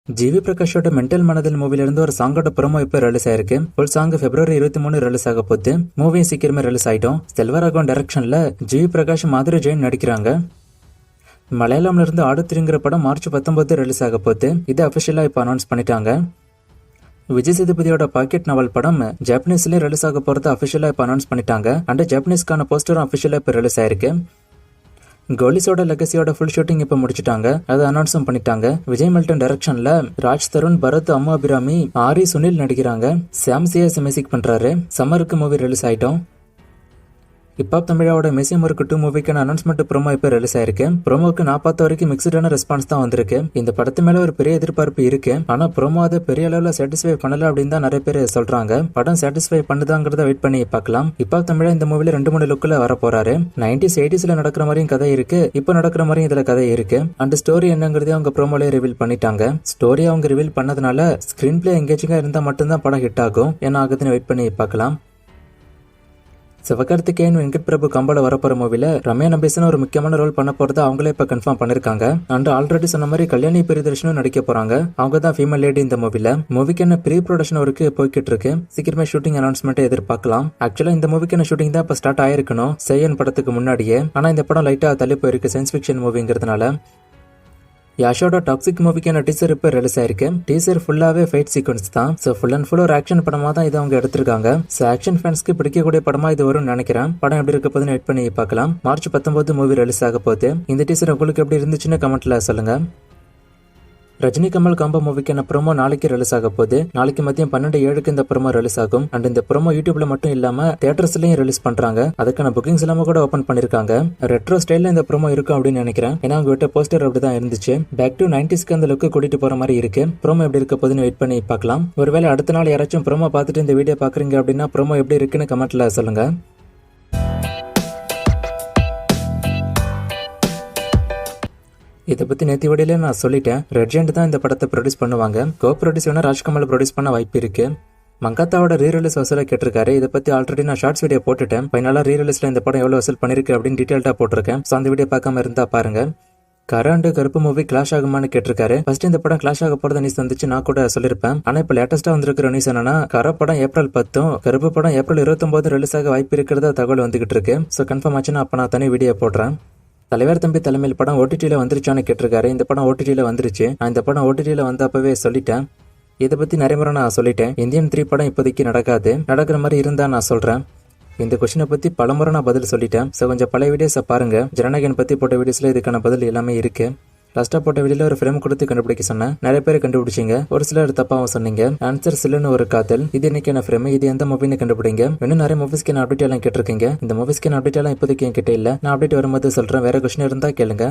GV பிரகாஷோட mental மனதில் மூவில இருந்து ஒரு சாங்கோட ப்ரோமோ இப்ப ரிலீஸ் ஆயிருக்கு. ஃபுல் சாங் February 23 ரிலீஸ் ஆக போகுது. மூவியும் சீக்கிரமே ரிலீஸ் ஆயிட்டோம். செல்வராகவன் டைரக்ஷன்ல ஜிவி பிரகாஷ் மாதுரி ஜெயின் நடிக்கிறாங்க. மலையாளம்ல இருந்து ஆடுத்திரிங்கிற படம் March 19 ரிலீஸ் ஆக போகுது. இது அபிஷியலா இப்ப அனௌன்ஸ் பண்ணிட்டாங்க. விஜய் சேதுபதியோட பாக்கெட் நாவல் படம் ஜாப்பனீஸ்லயே ரிலீஸ் ஆக போறது அபிஷியலா இப்ப அனௌன்ஸ் பண்ணிட்டாங்க. அண்ட் ஜாப்பனீஸ்க்கான போஸ்டரும் அபிஷியலா இப்ப ரிலீஸ் ஆயிருக்கு. கோலிஸோட லெகசியோட ஃபுல் ஷூட்டிங் இப்ப முடிச்சிட்டாங்க. அதை அனௌன்ஸும் பண்ணிட்டாங்க. விஜய் மில்டன் டைரக்ஷன்ல ராஜ் தருண், பரத், அம்மா அபிராமி, ஆரி, சுனில் நடிக்கிறாங்க. சாம் சிஎஸ் மியூசிக் பண்றாரு. சம்மருக்கு மூவி ரிலீஸ் ஆயிட்டோம். இப்ப தமிழாவோட மியூசியம் ஒர்க் 2 மூவிக்கான அனௌன்ஸ்மெண்ட் ப்ரோமோ இப்ப ரிலீஸ் ஆயிருக்கு. ப்ரோமோக்கு நான் பார்த்த வரைக்கும் மிக்சடான ரெஸ்பான்ஸ் தான் வந்திருக்கு. இந்த படத்து மேல ஒரு பெரிய எதிர்பார்ப்பு இருக்கு. ஆனா ப்ரோமோ அதை பெரிய அளவுல சாட்டிஸ்ஃபை பண்ணல அப்படின்னு தான் நிறைய பேர் சொல்றாங்க. படம் சாட்டிஸ்ஃபை பண்ணுதாங்கிறத வெயிட் பண்ணி பார்க்கலாம். இப்ப தமிழா இந்த மூவில 2-3 லுக்ல வர போறாரு. 90s 80sல நடக்கிற மாதிரியும் கதை இருக்கு, இப்ப நடக்கிற மாதிரியும் இதுல கதை இருக்கு. அண்ட் ஸ்டோரி என்னங்கிறதே அவங்க ப்ரோமோல ரிவீல் பண்ணிட்டாங்க. ஸ்டோரி அவங்க ரிவீல் பண்ணதுனால ஸ்கிரீன் பிளே எங்கேஜிங்கா இருந்தா மட்டும்தான் படம் ஹிட் ஆகும். என்ன ஆகுதுன்னு வெயிட் பண்ணி பார்க்கலாம். சிவகார்த்திகேயன், வெங்கட் பிரபு கம்பல வரப்போற மூவில ரம்யா நம்பீசன் ஒரு முக்கியமான ரோல் பண்ண போறத அவங்களே இப்ப கன்ஃபார்ம் பண்ணிருக்காங்க. அண்ட் ஆல்ரெடி சொன்ன மாதிரி கல்யாணி பிரியதர்ஷனும் நடிக்க போறாங்க. அவங்க தான் ஃபீமேல் லேடி இந்த மூவில. மூவிக்கு என்ன ப்ரீ ப்ரொடக்ஷன் ஒர்க்கு போய்கிட்டு இருக்கு. சீக்கிரமே ஷூட்டிங் அனௌன்ஸ்மெண்ட் எதிர்பார்க்கலாம். ஆக்சுவலா இந்த மூவிக்கான ஷூட்டிங் தான் இப்ப ஸ்டார்ட் ஆயிருக்கணும் செய்யன் படத்துக்கு முன்னாடியே. ஆனா இந்த படம் லைட்டா தள்ளி போயிருக்கு சயின்ஸ் ஃபிக்ஷன் மூவிங்கிறதுனால. யாஷோட டாக்ஸிக் மூவிக்கான டீசர் இப்ப ரிலீஸ் ஆயிருக்கு. டீசர் ஃபுல்லாவே ஃபைட் சீக்வன்ஸ் தான். சோ ஃபுல் அண்ட் ஃபுல் ஒரு ஆக்ஷன் படமா தான் இதை அவங்க எடுத்திருக்காங்க. சோ ஆக்ஷன் ஃபேன்ஸ்க்கு பிடிக்கக்கூடிய படமா இது வரும்னு நினைக்கிறேன். படம் எப்படி இருக்க போதுன்னு வெயிட் பண்ணி பார்க்கலாம். March 19 மூவி ரிலீஸ் ஆக போகுது. இந்த டீசர் உங்களுக்கு எப்படி இருந்துச்சுன்னு கமெண்ட்ல சொல்லுங்க. ரஜினி கமல் காம்போ மூவிக்கான ப்ரோமோ நாளைக்கு ரிலீஸ் ஆக போகுது. நாளைக்கு மதியம் 12:07 இந்த ப்ரோமோ ரிலீஸ் ஆகும். அண்ட் இந்த ப்ரோமோ யூடியூப்ல மட்டும் இல்லாம தியேட்டர்ஸ்லயும் ரிலீஸ் பண்றாங்க. அதுக்கான புக்கிங்ஸ் எல்லாம கூட ஓபன் பண்ணிருக்காங்க. ரெட்ரோ ஸ்டைல்ல இந்த ப்ரோமோ இருக்கும் அப்படின்னு நினைக்கிறேன். ஏன்னா அவங்க விட்ட போஸ்டர் அப்படிதான் இருந்துச்சு. பேக் டு 90ஸ்க்கு அந்த லுக்கு கூட்டிட்டு போற மாதிரி இருக்கு. ப்ரோமோ எப்படி இருக்க போதுன்னு வெயிட் பண்ணி பார்க்கலாம். ஒருவேளை அடுத்த நாள் யாராச்சும் ப்ரோமோ பார்த்துட்டு இந்த வீடியோ பாக்குறீங்க அப்படின்னா ப்ரோமோ எப்படி இருக்குன்னு கமெண்ட்ல சொல்லுங்க. இதை பத்தி நேற்று வீடியோல நான் சொல்லிட்டேன். ரெட் ஜெயண்ட் தான் இந்த படத்தை ப்ரொடியூஸ் பண்ணுவாங்க. கோ ப்ரொடியூஸ் வேணா ராஜ்கமல் ப்ரொடியூஸ் பண்ண வாய்ப்பு இருக்கு. மங்காத்தாவோட ரீரிலீஸ் வசூலை கேட்டிருக்காரு. இதை பத்தி ஆல்ரெடி நான் ஷார்ட்ஸ் வீடியோ போட்டுட்டேன். ஃபைனலா ரீரிலீஸ்ல இந்த படம் எவ்வளவு வசூல் பண்ணிருக்கு அப்படின்னு டீடைல்டா போட்டிருக்கேன். சோ அந்த வீடியோ பார்க்காம இருந்தா பாருங்க. கரண்ட் கருப்பு மூவி கிளாஷ் ஆகுமான்னு கேட்டிருக்காரு. ஃபர்ஸ்ட் இந்த படம் கிளாஷ் ஆக போறது நியூஸ் வந்துச்சு, நான் கூட சொல்லிருப்பேன். ஆனா இப்ப லேட்டஸ்டா வந்திருக்கிற நியூஸ் என்னன்னா கர படம் April 10, கருப்பு படம் April 29 ரிலீஸ் ஆக வாய்ப்பு இருக்கிறதா தகவல் வந்துகிட்டு இருக்கு. சோ கன்ஃபார்ம் ஆச்சுன்னா அப்ப நான் தனி வீடியோ போடுறேன். தலைவர் தம்பி தலைமையில் படம் OTTல வந்துருச்சான்னு கேட்டிருக்காரு. இந்த படம் OTTல வந்துருச்சு. நான் இந்த படம் OTTல வந்தப்பவே சொல்லிட்டேன். இதை பத்தி நிறைய முறை நான் சொல்லிட்டேன். இந்தியன் 3 படம் இப்போதைக்கு நடக்காது. நடக்கிற மாதிரி இருந்தா நான் சொல்றேன். இந்த கொஸ்டினை பத்தி பலமுறை நான் பதில் சொல்லிட்டேன். ஸோ கொஞ்சம் பழைய வீடியோஸை பாருங்க. ஜனநாயகன் பத்தி போட்ட வீடியோஸ்ல இதுக்கான பதில் எல்லாமே இருக்கு. லாஸ்டா போட்ட வீடியோல ஒரு ஃப்ரேம் கொடுத்து கண்டுபிடிக்க சொன்னேன். நிறைய பேர் கண்டுபிடிச்சிங்க. ஒரு சிலர் தப்பாவும் சொன்னீங்க. ஆன்சர் சில்லுன்னு ஒரு காதல். இது இன்னைக்கான ஃப்ரேம். இது எந்த மூவின்னு கண்டுபிடிங்க. இன்னும் நிறைய மூவிஸ்க்கு நான் அப்டேட் எல்லாம் கேட்டிருக்கீங்க. இந்த மூவிஸ்க்கு நான் அப்டேட் எல்லாம் இப்போதைக்கு என்கிட்ட இல்ல. நான் அப்டேட் வரும்போது சொல்றேன். வேற கொஸ்டின் இருந்தா கேளுங்க.